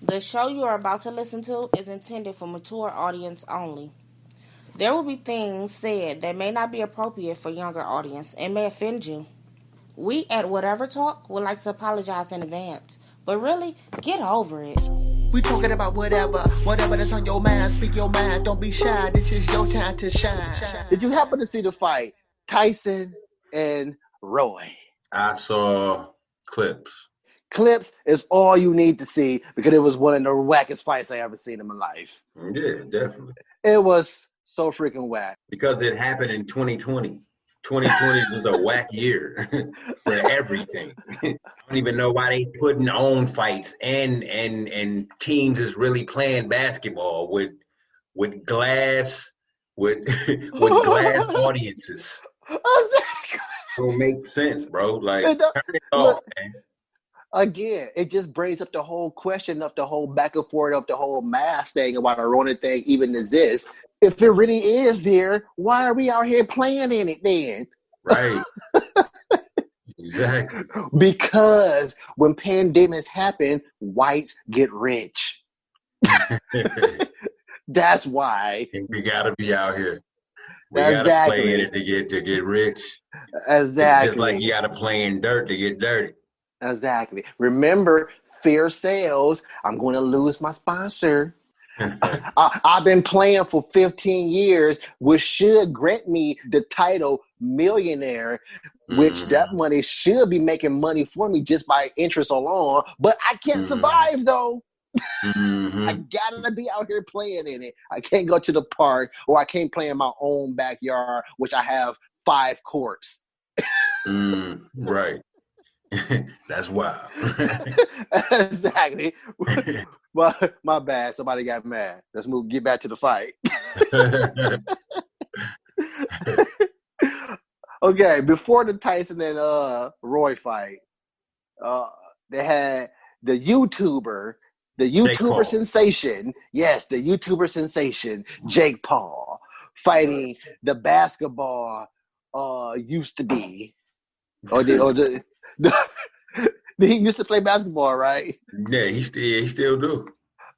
The show you are about to listen to is intended for mature audience only. There will be things said that may not be appropriate for younger audience and may offend you. We at Whatever Talk would like to apologize in advance, but really, get over it. We talking about whatever that's on your mind. Speak your mind, don't be shy. This is your time to shine. Did you happen to see the fight, Tyson and Roy? I saw clips. Clips is all you need to see because it was one of the wackest fights I ever seen in my life. Yeah, definitely. It was so freaking whack. Because it happened in 2020. 2020 was a whack year for everything. I don't even know why they putting on fights and teams is really playing basketball with glass with glass audiences. Don't make sense, bro. Like turn it off, man. Again, it just brings up the whole question of the whole back and forth of the whole mask thing and why the Rona thing even exists. If it really is there, why are we out here playing in it then? Right. Exactly. Because when pandemics happen, whites get rich. That's why. We gotta be out here. We gotta play in it to get rich. Exactly. It's just like you gotta play in dirt to get dirty. Exactly. Remember, fear sales. I'm going to lose my sponsor. I've been playing for 15 years, which should grant me the title millionaire, which that money should be making money for me just by interest alone. But I can't survive, though. I gotta be out here playing in it. I can't go to the park, or I can't play in my own backyard, which I have 5 courts. Right. That's wild. Exactly. Well, my bad. Somebody got mad. Let's get back to the fight. Okay, before the Tyson and Roy fight, they had the YouTuber sensation. Yes, the YouTuber sensation, Jake Paul, fighting the basketball used to be. He used to play basketball, right? Yeah, he still do.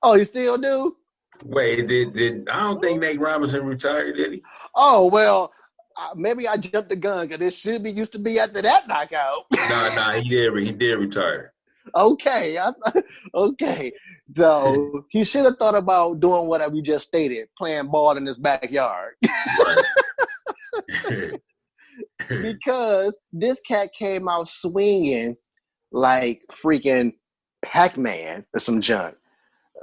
Oh, he still do? Wait, did I don't think Nate Robinson retired, did he? Oh, well, maybe I jumped the gun because it should be used to be after that knockout. Nah, he did retire. Okay, okay. So he should have thought about doing what we just stated, playing ball in his backyard. Right. Because this cat came out swinging like freaking Pac-Man or some junk.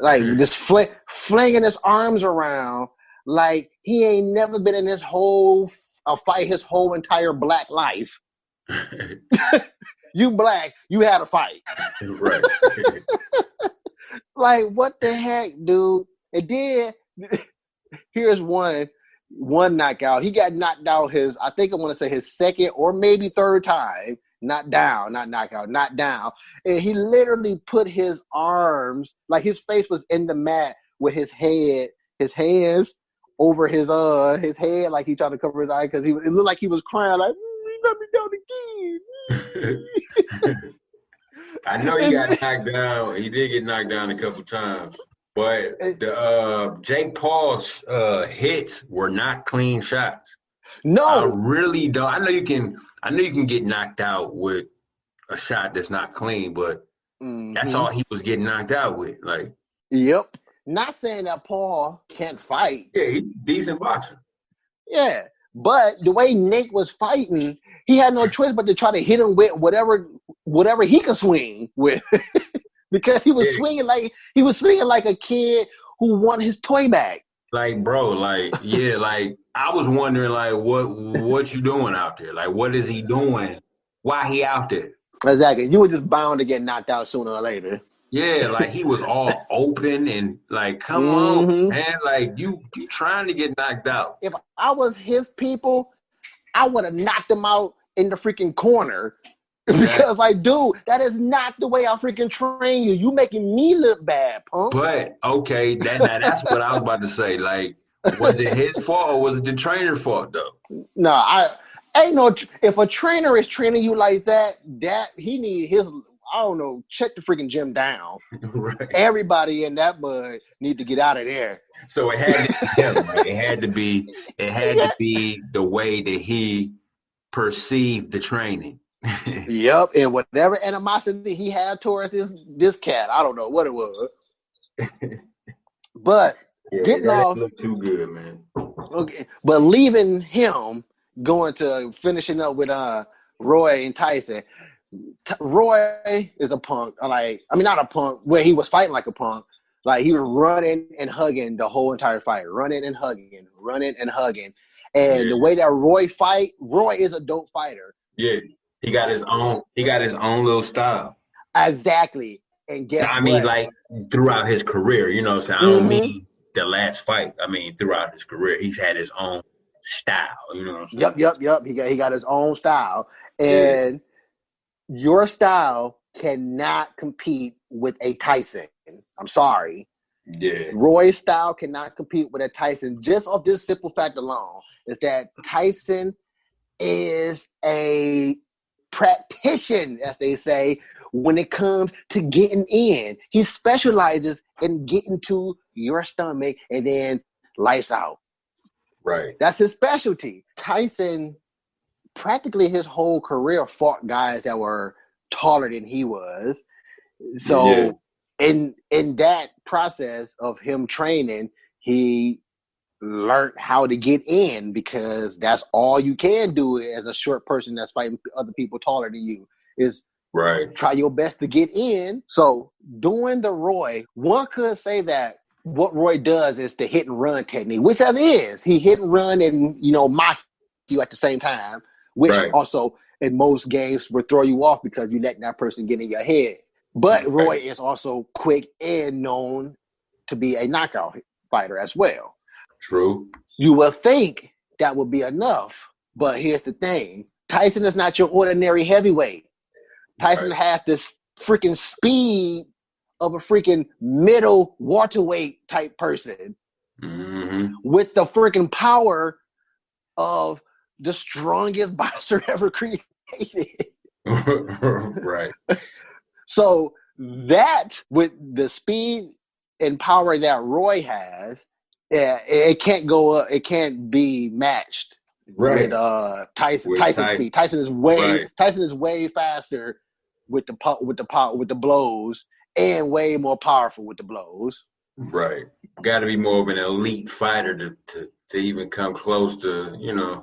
Like just flinging his arms around like he ain't never been in his whole fight his whole entire black life. You black, you had a fight. Right. Like, what the heck, dude? It did. Here's one knockout. He got knocked out I think I want to say his second or maybe third time. Not down, not knockout, not down. And he literally put his arms, like his face was in the mat with his hands over his head, like he tried to cover his eye because it looked like he was crying, like, he got me down again. I know he got knocked down. He did get knocked down a couple times. But the Jake Paul's hits were not clean shots. No, I really don't. I know you can get knocked out with a shot that's not clean, but that's all he was getting knocked out with. Like, yep. Not saying that Paul can't fight. Yeah, he's a decent boxer. Yeah, but the way Nate was fighting, he had no choice but to try to hit him with whatever he could swing with, because he was swinging like a kid who won his toy back. Like, bro, like, yeah, like I was wondering, like, what you doing out there? Like, what is he doing? Why he out there? Exactly. You were just bound to get knocked out sooner or later. Yeah, like he was all open and like, come on, man, like you trying to get knocked out. If I was his people, I would have knocked him out in the freaking corner. Because, like, dude, that is not the way I freaking train you. You making me look bad, punk. But, okay, that's what I was about to say. Like, was it his fault or was it the trainer's fault, though? No, if a trainer is training you like that he need his, I don't know, check the freaking gym down. Right. Everybody in that mud need to get out of there. So it had to be him. Right? It had to be the way that he perceived the training. Yep, and whatever animosity he had towards this cat, I don't know what it was. But getting that off, didn't look too good, man. okay, but leaving him, going to finishing up with Roy and Tyson. Roy is a punk. Like, I mean, not a punk. Where he was fighting like a punk. Like, he was running and hugging the whole entire fight, running and hugging. And the way that Roy is a dope fighter. Yeah, he got his own little style. Exactly. And guess what? I mean, like, throughout his career, you know what I'm saying? I don't mean the last fight. I mean, throughout his career, he's had his own style, you know what I'm saying? Yep. He got his own style. And your style cannot compete with a Tyson. I'm sorry. Yeah. Roy's style cannot compete with a Tyson just off this simple fact alone, is that Tyson is a practitioner, as they say, when it comes to getting in. He specializes in getting to your stomach and then lights out. Right. That's his specialty. Tyson, practically his whole career, fought guys that were taller than he was. So in that process of him training, he learned how to get in, because that's all you can do as a short person that's fighting other people taller than you, is try your best to get in. So doing the Roy, one could say that what Roy does is the hit and run technique, which that is. He hit and run and, mock you at the same time, which also in most games would throw you off because you let that person get in your head. But Roy is also quick and known to be a knockout fighter as well. True. You will think that would be enough, but here's the thing. Tyson is not your ordinary heavyweight. Tyson has this freaking speed of a freaking middle welterweight type person with the freaking power of the strongest boxer ever created. Right. So that, with the speed and power that Roy has, it can't go up. It can't be matched with Tyson's speed. Tyson is way faster with the blows, and way more powerful with the blows. Right. Got to be more of an elite fighter to even come close to,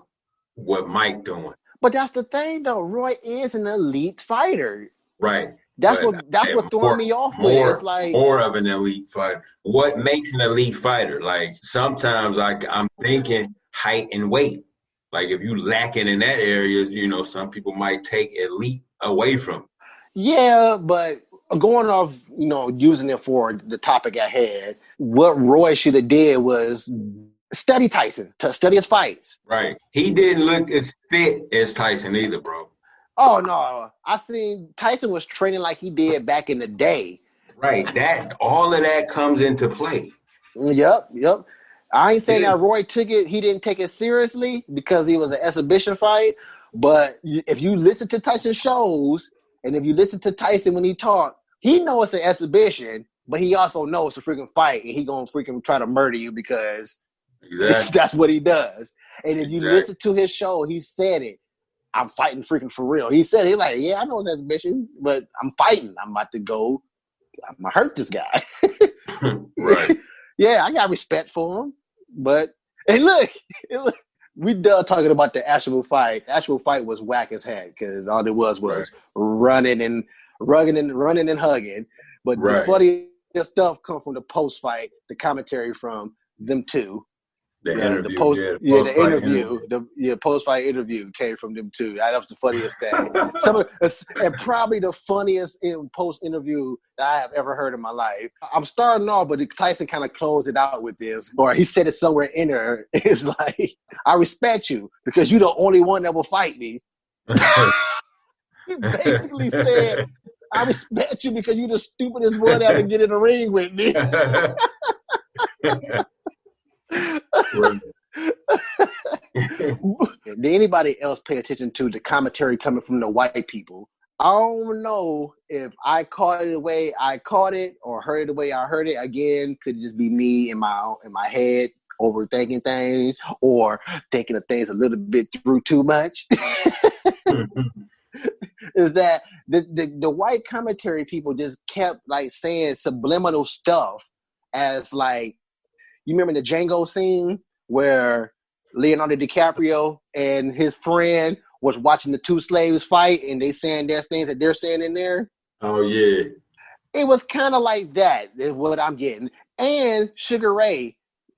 what Mike doing. But that's the thing, though. Roy is an elite fighter. Right. That's what throwing me off with. It's like more of an elite fighter. What makes an elite fighter? Like, sometimes I'm thinking height and weight. Like, if you lacking in that area, some people might take elite away from. Yeah, but going off, using it for the topic at hand, what Roy should have did was study Tyson, to study his fights. Right. He didn't look as fit as Tyson either, bro. Oh, no. I seen Tyson was training like he did back in the day. Right. All of that comes into play. Yep. I ain't saying that Roy he didn't take it seriously because he was an exhibition fight. But if you listen to Tyson's shows, and if you listen to Tyson when he talk, he knows it's an exhibition, but he also knows it's a freaking fight, and he gonna freaking try to murder you because that's what he does. And if you listen to his show, he said it. I'm fighting freaking for real. He said, he's like, yeah, I know it's an exhibition, but I'm fighting. I'm about to go. I'm going to hurt this guy. Right. Yeah, I got respect for him. But, and look, we done talking about the actual fight. The actual fight was whack as heck because all it was running and hugging. But the funniest stuff come from the post-fight, the commentary from them two. The post-fight interview came from them too. That was the funniest thing. And probably the funniest post-interview that I have ever heard in my life. I'm starting off, but Tyson kind of closed it out with this, or he said it somewhere in there. It's like, I respect you because you're the only one that will fight me. He basically said, I respect you because you're the stupidest one that will get in the ring with me. Did anybody else pay attention to the commentary coming from the white people I don't know if I caught it the way I caught it or heard it the way I heard it. Again, could just be me in my head overthinking things or thinking of things a little bit through too much. Is that the white commentary people just kept like saying subliminal stuff as like, you remember the Django scene where Leonardo DiCaprio and his friend was watching the two slaves fight and they saying their things that they're saying in there? Oh, yeah. It was kind of like that is what I'm getting. And Sugar Ray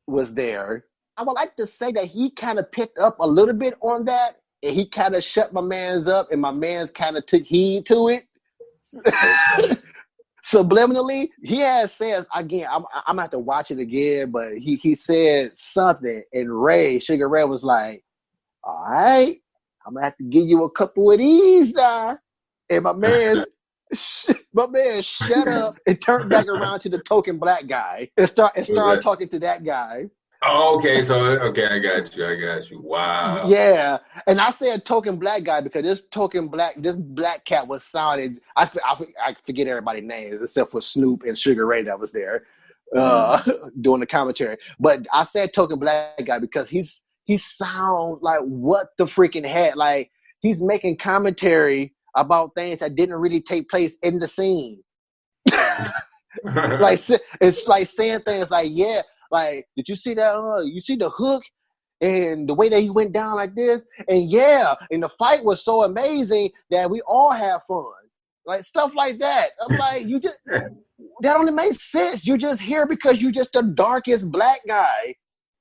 was there. I would like to say that he kind of picked up a little bit on that and he kind of shut my man's up and my man's kind of took heed to it. Subliminally, he has says again. I'm gonna have to watch it again, but he said something, and Sugar Ray was like, "All right, I'm gonna have to give you a couple of these now." And my man shut up and turned back around to the token black guy and started talking to that guy. Oh, okay. So, okay, I got you. Wow. Yeah. And I said token black guy because this black cat was sounding, I forget everybody's names except for Snoop and Sugar Ray that was there doing the commentary. But I said token black guy because he sounds like what the freaking heck. Like he's making commentary about things that didn't really take place in the scene. Like it's like saying things like, yeah, like, did you see that? You see the hook and the way that he went down like this? And yeah, and the fight was so amazing that we all have fun. Like stuff like that. I'm like, that only makes sense. You're just here because you're just the darkest black guy,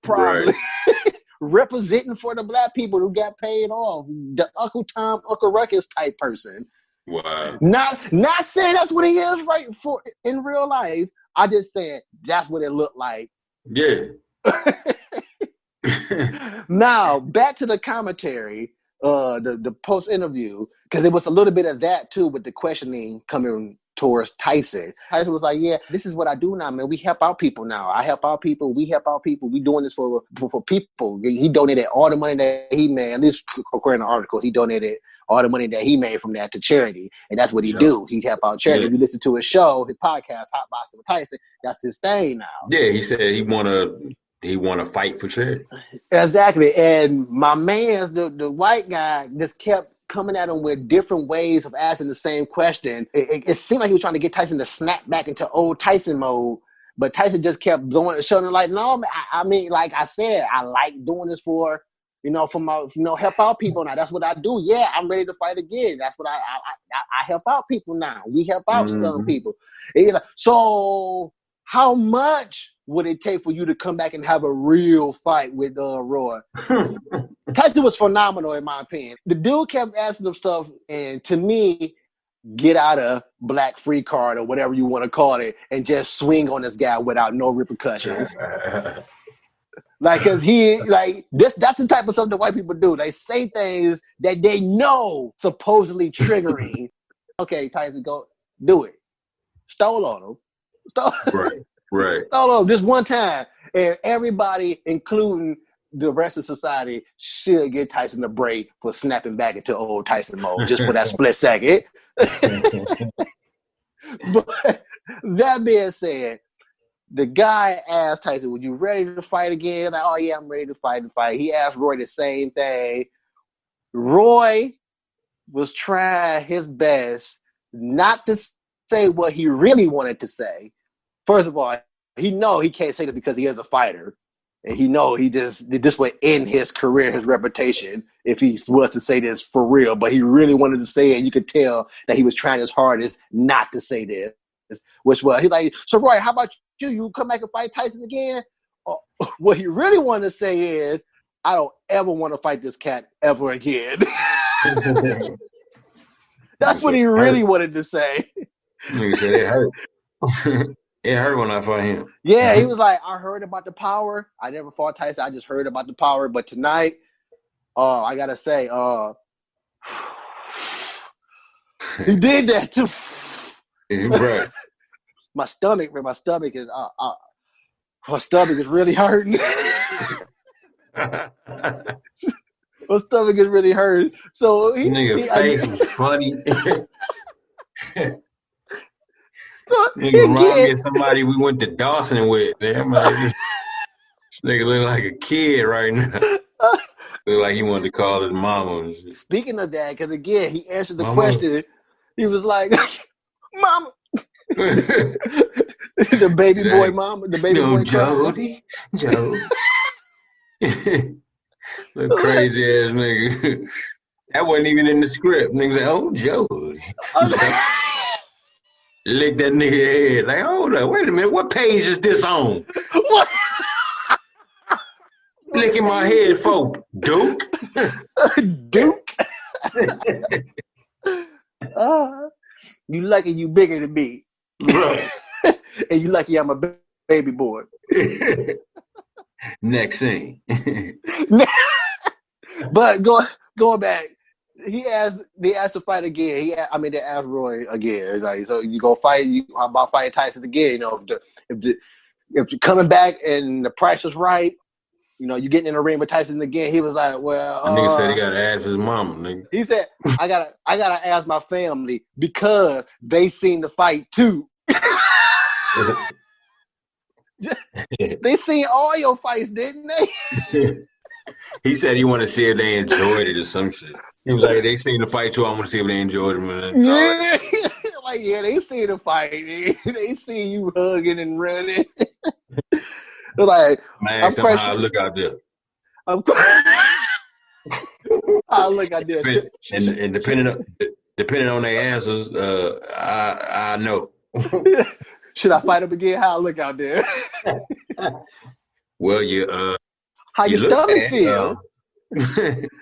probably. Right. Representing for the black people who got paid off. The Uncle Tom, Uncle Ruckus type person. Wow. Not saying that's what he is right for in real life. I just saying that's what it looked like. Yeah. Now back to the commentary, the post interview, because there was a little bit of that too with the questioning coming towards Tyson. Tyson was like, "Yeah, this is what I do now, man. We help out people now. I help out people. We help out people. We doing this for people." He donated all the money that he made. At least according to the article, he donated all the money that he made from that to charity, and that's what he do. He help out charity. If you listen to his show, his podcast, Hot Boxing with Tyson, that's his thing now. Yeah, he said he wanna fight for charity. Exactly, and my man's the white guy just kept coming at him with different ways of asking the same question. It seemed like he was trying to get Tyson to snap back into old Tyson mode, but Tyson just kept showing him like, no, I mean, like I said, I like doing this for my, help out people now. That's what I do. Yeah, I'm ready to fight again. That's what I help out people now. We help out some people. Like, so how much would it take for you to come back and have a real fight with Roy? Tyson was phenomenal in my opinion. The dude kept asking him stuff, and to me, get out of black free card or whatever you want to call it, and just swing on this guy without no repercussions. Like, cause that's the type of stuff that white people do. They say things that they know supposedly triggering. Okay, Tyson, go do it. Stole on him. Right. Stole on him just one time, and everybody, including the rest of society, should get Tyson a break for snapping back into old Tyson mode just for that split second. But that being said, the guy asked Tyson, "Were you ready to fight again?" Like, "Oh yeah, I'm ready to fight." He asked Roy the same thing. Roy was trying his best not to say what he really wanted to say. First of all, he can't say that because he is a fighter, and this would end his career, his reputation, if he was to say this for real. But he really wanted to say it, and you could tell that he was trying his hardest not to say this. Which was, he's like, "So Roy, how about you come back and fight Tyson again?" What he really wanted to say is, "I don't ever want to fight this cat ever again." That's what he really wanted to say. He said it hurt. It hurt when I fought him. Yeah, he was like, "I heard about the power. I never fought Tyson. I just heard about the power. But tonight, I gotta say, he did that too." Right. My stomach is really hurting. My stomach is really hurting. So nigga face was funny. Nigga remind me of somebody we went to Dawson with. Damn, like, this nigga look like a kid right now. Look like he wanted to call his mama and shit. Speaking of that, because again, he answered the Mama. question. He was like, "Mama." The baby boy mama, the baby boy Jody. Look crazy ass nigga. That wasn't even in the script. Nigga said, "Oh, Jody." Lick that nigga head. Like, hold up, wait a minute. What page is this on? What? Licking my head for Duke. Duke. You lucky you bigger than me. Right. And you lucky I'm a baby boy. Next scene. But going back, they asked to fight again. They asked Roy again. Like, so you go fight? How about fighting Tyson again? You know, if you're coming back and the price is right, you know, you getting in the ring with Tyson again. He was like, well, the nigga said he gotta ask his mama, nigga. He said, I gotta ask my family because they seen the fight too. They seen all your fights, didn't they? He said he want to see if they enjoyed it or some shit. He was like, they seen the fight too. I want to see if they enjoyed it, man. Yeah, like they seen the fight. They seen you hugging and running. Like, man, I'm quite sure. I look out there. I look out there. And depending on their answers, I know. Should I fight him again? How I look out there? Well, how your stomach feel?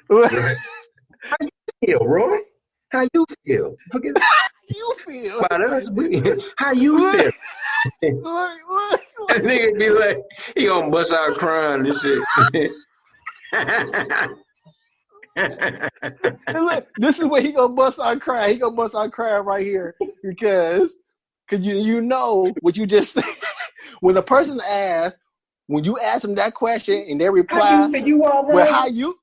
Right. How you feel, Roy? How you feel? Forget how you feel. How you feel? That nigga be like, he gonna bust out crying and shit. Look, this is where he gonna bust out crying. He gonna bust out crying right here because you know what you just said. When a person asks, when you ask them that question and they reply, you all right? Well, how you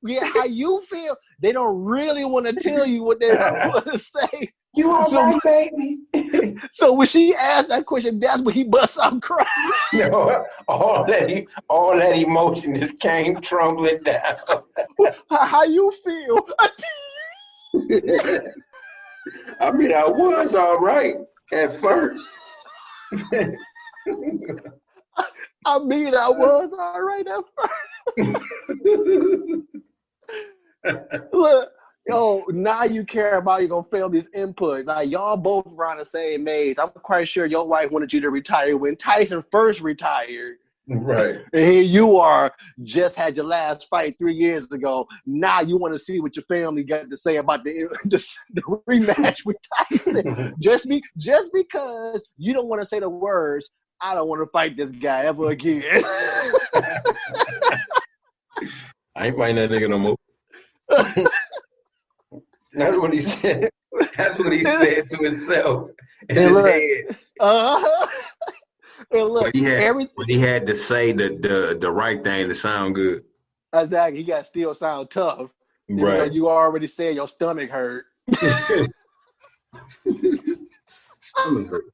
feel, they don't really want to tell you what they want to say. You all right, baby? So when she asked that question, that's when he busts out crying. No, all that emotion just came trembling down. How you feel? I mean, I was all right at first. I was all right at first. Look, yo, now you care about your family's input. Like, y'all both around the same age. I'm quite sure your wife wanted you to retire when Tyson first retired. Right. And here you are, just had your last fight 3 years ago. Now you want to see what your family got to say about the rematch with Tyson. just because you don't want to say the words, I don't want to fight this guy ever again. I ain't fighting that nigga no more. That's what he said. That's what he said to himself in his head. And look, but he had to say the right thing to sound good. Exactly. He got to still sound tough. Right. You already said your stomach hurt. Stomach hurt.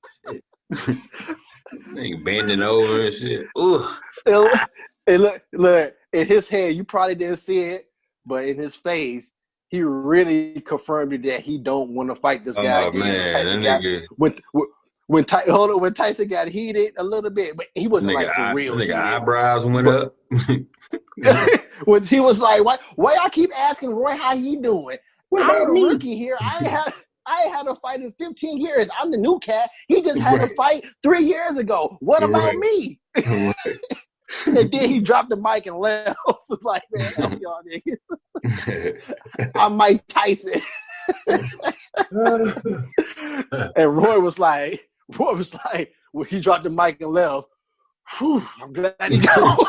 Nigga bending over and shit. Ooh. And look, in his head, you probably didn't see it, but in his face, he really confirmed it that he don't want to fight this guy again. Man, that nigga. When Tyson got heated a little bit, but he wasn't like for real. Nigga eyebrows went up. When he was like, why y'all keep asking Roy how he doing? I'm a rookie here. I ain't had a fight in 15 years. I'm the new cat. He just had a fight 3 years ago. What about me? Right. And then he dropped the mic and left. I was like, man, help y'all niggas. I'm Mike Tyson. And Roy was like, when he dropped the mic and left, whew, I'm glad he go.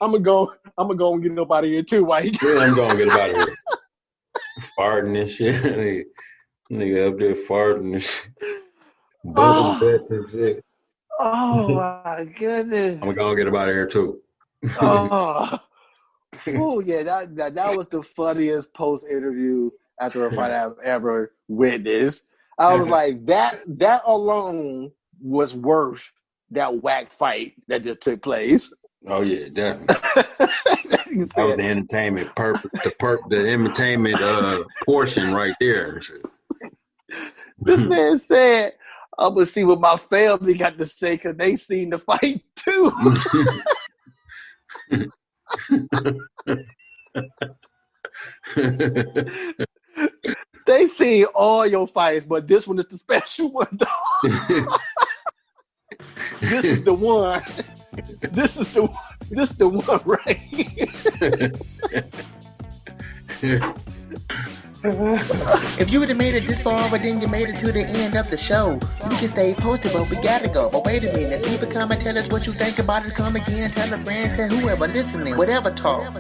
I'm gonna go and get up out of here too. Why he I'm gonna get up out of here. Farting and shit. Nigga up there farting and shit. Oh my goodness. I'm gonna get up out of here too. Oh yeah, that was the funniest post interview after a fight I've ever witnessed. I was like, that alone was worth that whack fight that just took place. Oh yeah, definitely. That was the entertainment the entertainment portion right there. This man said, I'm gonna see what my family got to say because they seen the fight too. They seen all your fights, but this one is the special one. This is the one. This is the one right here. If you would have made it this far, but then you made it to the end of the show, you can stay posted, but we gotta go. But wait a minute, leave a comment, tell us what you think about it. Come again, tell a friend, tell whoever listening, whatever talk.